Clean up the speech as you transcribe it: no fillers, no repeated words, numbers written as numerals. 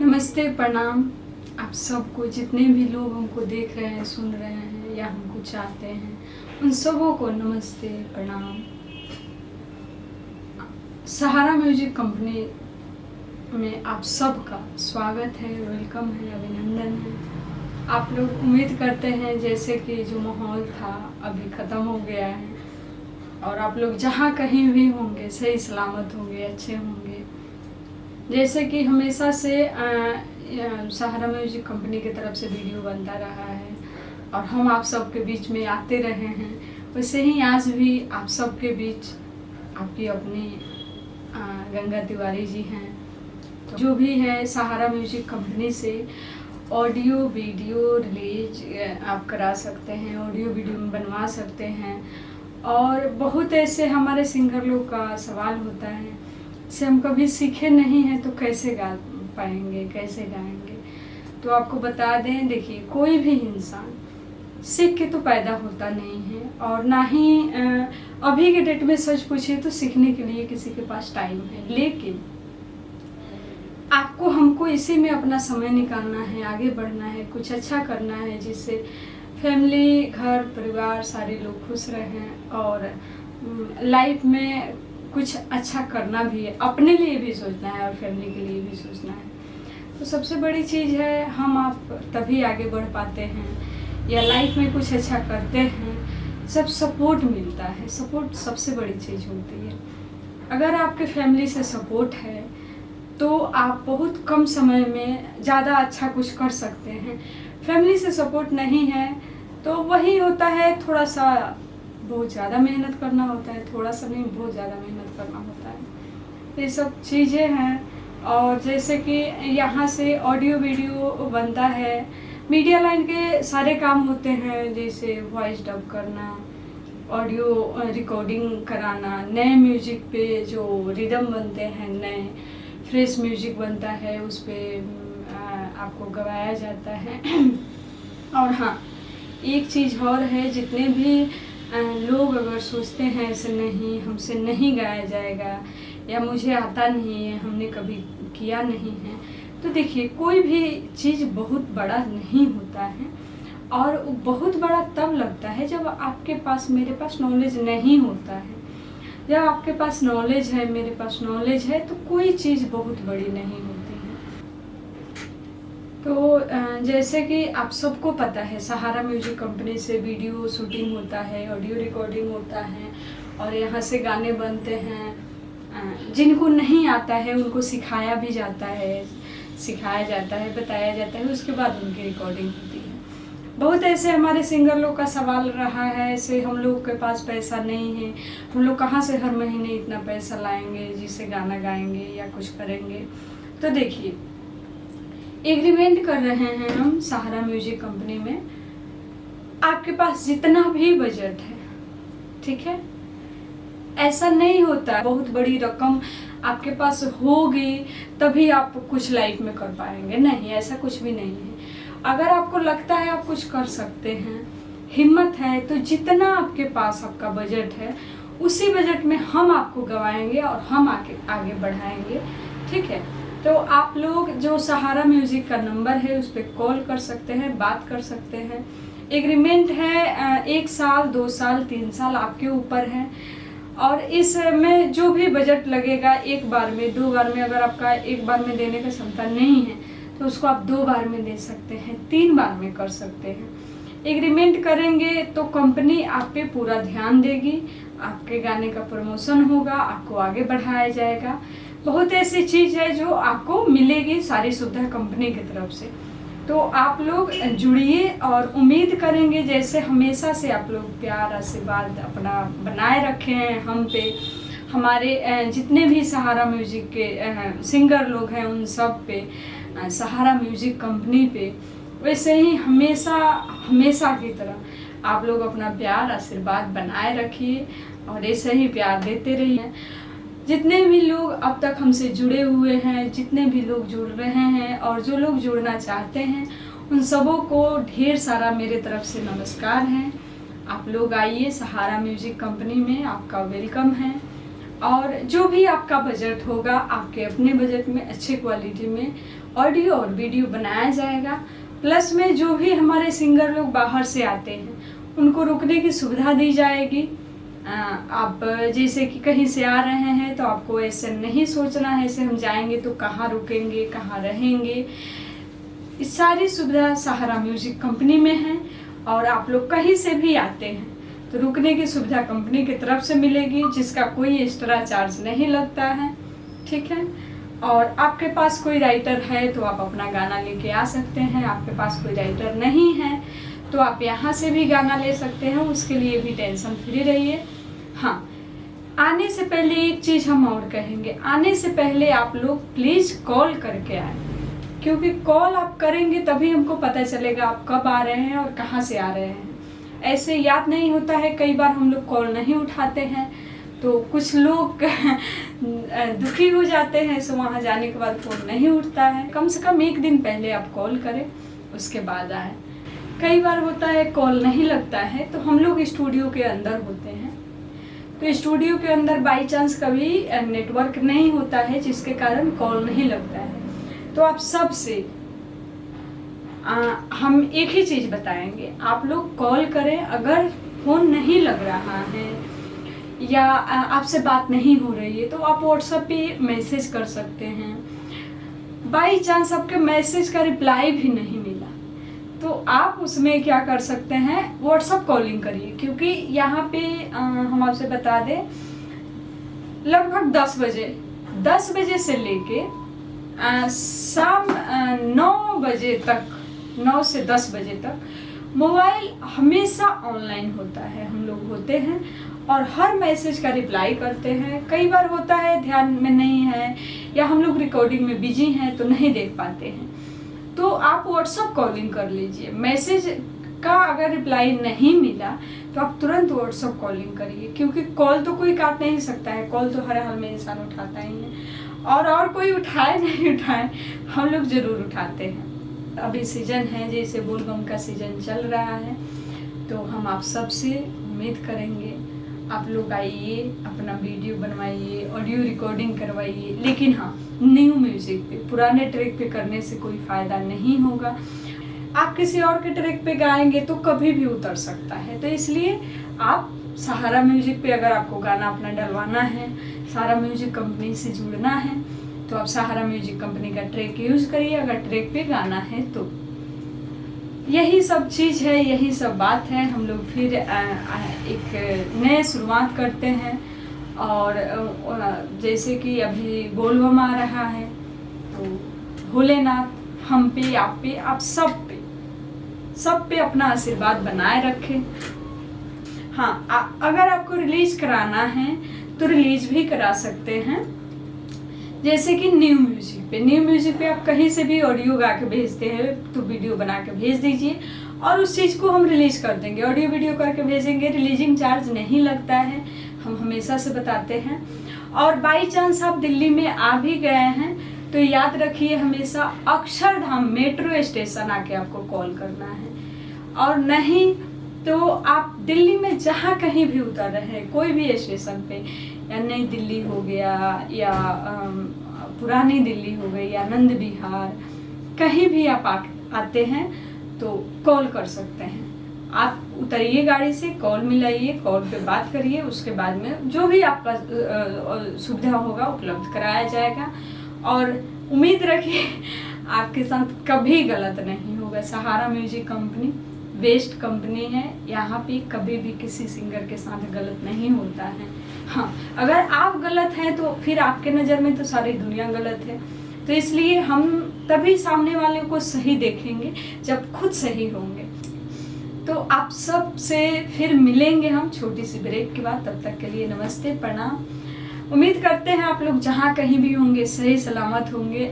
नमस्ते, प्रणाम। आप सबको, जितने भी लोग हमको देख रहे हैं, सुन रहे हैं या हमको चाहते हैं, उन सबों को नमस्ते, प्रणाम। सहारा म्यूजिक कंपनी में आप सबका स्वागत है, वेलकम है, अभिनंदन है। आप लोग उम्मीद करते हैं जैसे कि जो माहौल था अभी ख़त्म हो गया है और आप लोग जहाँ कहीं भी होंगे सही सलामत होंगे, अच्छे होंगे। जैसे कि हमेशा से सहारा म्यूजिक कंपनी की तरफ से वीडियो बनता रहा है और हम आप सबके बीच में आते रहे हैं, वैसे ही आज भी आप सबके बीच आपकी अपनी गंगा तिवारी जी हैं। तो जो भी है सहारा म्यूजिक कंपनी से ऑडियो वीडियो रिलीज आप करा सकते हैं, ऑडियो वीडियो में बनवा सकते हैं। और बहुत ऐसे हमारे सिंगर लोग का सवाल होता है, से हम कभी सीखे नहीं हैं तो कैसे गा पाएंगे, कैसे गाएंगे। तो आपको बता दें, देखिए कोई भी इंसान सीख के तो पैदा होता नहीं है और ना ही अभी के डेट में सच पूछिए तो सीखने के लिए किसी के पास टाइम है, लेकिन आपको हमको इसी में अपना समय निकालना है, आगे बढ़ना है, कुछ अच्छा करना है जिससे फैमिली, घर परिवार सारे लोग खुश रहें और लाइफ में कुछ अच्छा करना भी है, अपने लिए भी सोचना है और फैमिली के लिए भी सोचना है। तो सबसे बड़ी चीज़ है, हम आप तभी आगे बढ़ पाते हैं या लाइफ में कुछ अच्छा करते हैं, सब सपोर्ट मिलता है। सपोर्ट सबसे बड़ी चीज़ होती है। अगर आपके फैमिली से सपोर्ट है तो आप बहुत कम समय में ज़्यादा अच्छा कुछ कर सकते हैं। फैमिली से सपोर्ट नहीं है तो वही होता है, थोड़ा सा बहुत ज़्यादा मेहनत करना होता है, थोड़ा सा नहीं बहुत ज़्यादा मेहनत करना होता है। ये सब चीज़ें हैं। और जैसे कि यहाँ से ऑडियो वीडियो बनता है, मीडिया लाइन के सारे काम होते हैं, जैसे वॉइस डब करना, ऑडियो रिकॉर्डिंग कराना, नए म्यूजिक पे जो रिदम बनते हैं, नए फ्रेश म्यूजिक बनता है, उस पर आपको गवाया जाता है। और हाँ, एक चीज़ और है, जितने भी लोग अगर सोचते हैं ऐसे नहीं, हमसे नहीं गाया जाएगा या मुझे आता नहीं है, हमने कभी किया नहीं है, तो देखिए कोई भी चीज़ बहुत बड़ा नहीं होता है और बहुत बड़ा तब लगता है जब आपके पास, मेरे पास नॉलेज नहीं होता है। जब आपके पास नॉलेज है, मेरे पास नॉलेज है, तो कोई चीज़ बहुत बड़ी नहीं होती है। तो जैसे कि आप सबको पता है, सहारा म्यूजिक कंपनी से वीडियो शूटिंग होता है, ऑडियो रिकॉर्डिंग होता है और यहाँ से गाने बनते हैं। जिनको नहीं आता है उनको सिखाया भी जाता है, बताया जाता है, उसके बाद उनकी रिकॉर्डिंग होती है। बहुत ऐसे हमारे सिंगर लोग का सवाल रहा है, ऐसे हम लोग के पास पैसा नहीं है, हम लोग कहाँ से हर महीने इतना पैसा लाएंगे जिससे गाना गाएंगे या कुछ करेंगे। तो देखिए, एग्रीमेंट कर रहे हैं हम सहारा म्यूजिक कंपनी में, आपके पास जितना भी बजट है, ठीक है, ऐसा नहीं होता बहुत बड़ी रकम आपके पास होगी तभी आप कुछ लाइफ में कर पाएंगे, नहीं, ऐसा कुछ भी नहीं है। अगर आपको लगता है आप कुछ कर सकते हैं, हिम्मत है, तो जितना आपके पास आपका बजट है उसी बजट में हम आपको गवाएंगे और हम आगे बढ़ाएंगे, ठीक है। तो आप लोग जो सहारा म्यूजिक का नंबर है उस पर कॉल कर सकते हैं, बात कर सकते हैं। एग्रीमेंट है 1 साल, 2 साल, 3 साल, आपके ऊपर है। और इसमें जो भी बजट लगेगा, 1 बार में, 2 बार में, अगर आपका 1 बार में देने का क्षमता नहीं है तो उसको आप 2 बार में दे सकते हैं, 3 बार में कर सकते हैं। एग्रीमेंट करेंगे तो कंपनी आप पे पूरा ध्यान देगी, आपके गाने का प्रमोशन होगा, आपको आगे बढ़ाया जाएगा। बहुत ऐसी चीज़ है जो आपको मिलेगी, सारी सुविधा कंपनी की तरफ से। तो आप लोग जुड़िए और उम्मीद करेंगे जैसे हमेशा से आप लोग प्यार आशीर्वाद अपना बनाए रखे हैं हम पे, हमारे जितने भी सहारा म्यूजिक के सिंगर लोग हैं उन सब पे, सहारा म्यूजिक कंपनी पे, वैसे ही हमेशा की तरह आप लोग अपना प्यार आशीर्वाद बनाए रखिए और ऐसे ही प्यार देते रहिए। जितने भी लोग अब तक हमसे जुड़े हुए हैं, जितने भी लोग जुड़ रहे हैं और जो लोग जुड़ना चाहते हैं, उन सबों को ढेर सारा मेरे तरफ से नमस्कार है। आप लोग आइए, सहारा म्यूजिक कंपनी में आपका वेलकम है। और जो भी आपका बजट होगा, आपके अपने बजट में अच्छे क्वालिटी में ऑडियो और वीडियो बनाया जाएगा। प्लस में जो भी हमारे सिंगर लोग बाहर से आते हैं उनको रुकने की सुविधा दी जाएगी। आप जैसे कि कहीं से आ रहे हैं तो आपको ऐसे नहीं सोचना है ऐसे हम जाएंगे तो कहाँ रुकेंगे, कहाँ रहेंगे। इस सारी सुविधा सहारा म्यूजिक कंपनी में है। और आप लोग कहीं से भी आते हैं तो रुकने की सुविधा कंपनी की तरफ से मिलेगी, जिसका कोई एक्स्ट्रा चार्ज नहीं लगता है। ठीक है। और आपके पास कोई राइटर है तो आप अपना गाना लेके आ सकते हैं। आपके पास कोई राइटर नहीं है तो आप यहाँ से भी गाना ले सकते हैं, उसके लिए भी टेंशन फ्री रहिए। हाँ, आने से पहले एक चीज़ हम और कहेंगे, आने से पहले आप लोग प्लीज़ कॉल करके आए, क्योंकि कॉल आप करेंगे तभी हमको पता चलेगा आप कब आ रहे हैं और कहाँ से आ रहे हैं। ऐसे याद नहीं होता है, कई बार हम लोग कॉल नहीं उठाते हैं तो कुछ लोग दुखी हो जाते हैं। सो वहाँ जाने के बाद फ़ोन नहीं उठता है। कम से कम एक दिन पहले आप कॉल करें, उसके बाद आए। कई बार होता है कॉल नहीं लगता है तो हम लोग स्टूडियो के अंदर होते हैं, तो स्टूडियो के अंदर बाई चांस कभी नेटवर्क नहीं होता है, जिसके कारण कॉल नहीं लगता है। तो आप सबसे हम एक ही चीज़ बताएंगे, आप लोग कॉल करें। अगर फ़ोन नहीं लग रहा है या आपसे बात नहीं हो रही है तो आप व्हाट्सएप पे मैसेज कर सकते हैं। बाई चांस आपके मैसेज का रिप्लाई भी नहीं मिला तो आप उसमें क्या कर सकते हैं, व्हाट्सएप कॉलिंग करिए। क्योंकि यहाँ पे हम आपसे बता दें, लगभग 10 बजे से लेके शाम 9 बजे तक, 9 से 10 बजे तक मोबाइल हमेशा ऑनलाइन होता है। हम लोग होते हैं और हर मैसेज का रिप्लाई करते हैं। कई बार होता है ध्यान में नहीं है या हम लोग रिकॉर्डिंग में बिजी हैं तो नहीं देख पाते हैं, तो आप व्हाट्सएप कॉलिंग कर लीजिए। मैसेज का अगर रिप्लाई नहीं मिला तो आप तुरंत व्हाट्सएप कॉलिंग करिए, क्योंकि कॉल तो कोई काट नहीं सकता है, कॉल तो हर हाल में इंसान उठाता ही है। और कोई उठाए नहीं उठाए, हम लोग ज़रूर उठाते हैं। अभी सीजन है, जैसे बोलबम का सीजन चल रहा है, तो हम आप सबसे उम्मीद करेंगे आप लोग आइए, अपना वीडियो बनवाइए, ऑडियो रिकॉर्डिंग करवाइए। लेकिन हाँ, न्यू म्यूजिक पे, पुराने ट्रैक पे करने से कोई फ़ायदा नहीं होगा। आप किसी और के ट्रैक पे गाएंगे तो कभी भी उतर सकता है। तो इसलिए आप सहारा म्यूजिक पे अगर आपको गाना अपना डलवाना है, सहारा म्यूजिक कंपनी से जुड़ना है, तो आप सहारा म्यूजिक कंपनी का ट्रैक यूज़ करिए। अगर ट्रैक पे गाना है तो यही सब चीज़ है, यही सब बात है। हम लोग फिर एक नए शुरुआत करते हैं। और जैसे कि अभी बोलबम आ रहा है तो भोलेनाथ हम पे, आप पे, आप सब पे अपना आशीर्वाद बनाए रखें। हाँ, अगर आपको रिलीज कराना है तो रिलीज भी करा सकते हैं, जैसे कि न्यू म्यूजिक पे आप कहीं से भी ऑडियो गा के भेजते हैं तो वीडियो बना के भेज दीजिए और उस चीज़ को हम रिलीज कर देंगे। ऑडियो वीडियो करके भेजेंगे, रिलीजिंग चार्ज नहीं लगता है, हम हमेशा से बताते हैं। और बाई चांस आप दिल्ली में आ भी गए हैं तो याद रखिए, हमेशा अक्षरधाम मेट्रो स्टेशन आके आपको कॉल करना है। और नहीं तो आप दिल्ली में जहाँ कहीं भी उतर रहे हैं, कोई भी स्टेशन पे, या नई दिल्ली हो गया या पुरानी दिल्ली हो गई या आनंद विहार, कहीं भी आप आते हैं तो कॉल कर सकते हैं। आप उतरिए गाड़ी से, कॉल मिलाइए, कॉल पे बात करिए, उसके बाद में जो भी आपका सुविधा होगा उपलब्ध कराया जाएगा। और उम्मीद रखिए आपके साथ कभी गलत नहीं होगा। सहारा म्यूजिक कंपनी बेस्ट कंपनी है, यहाँ पे कभी भी किसी सिंगर के साथ गलत नहीं होता है। हाँ, अगर आप गलत हैं तो फिर आपके नज़र में तो सारी दुनिया गलत है। तो इसलिए हम तभी सामने वाले को सही देखेंगे जब खुद सही होंगे। तो आप सब से फिर मिलेंगे हम छोटी सी ब्रेक के बाद। तब तक के लिए नमस्ते, प्रणाम। उम्मीद करते हैं आप लोग जहाँ कहीं भी होंगे सही सलामत होंगे।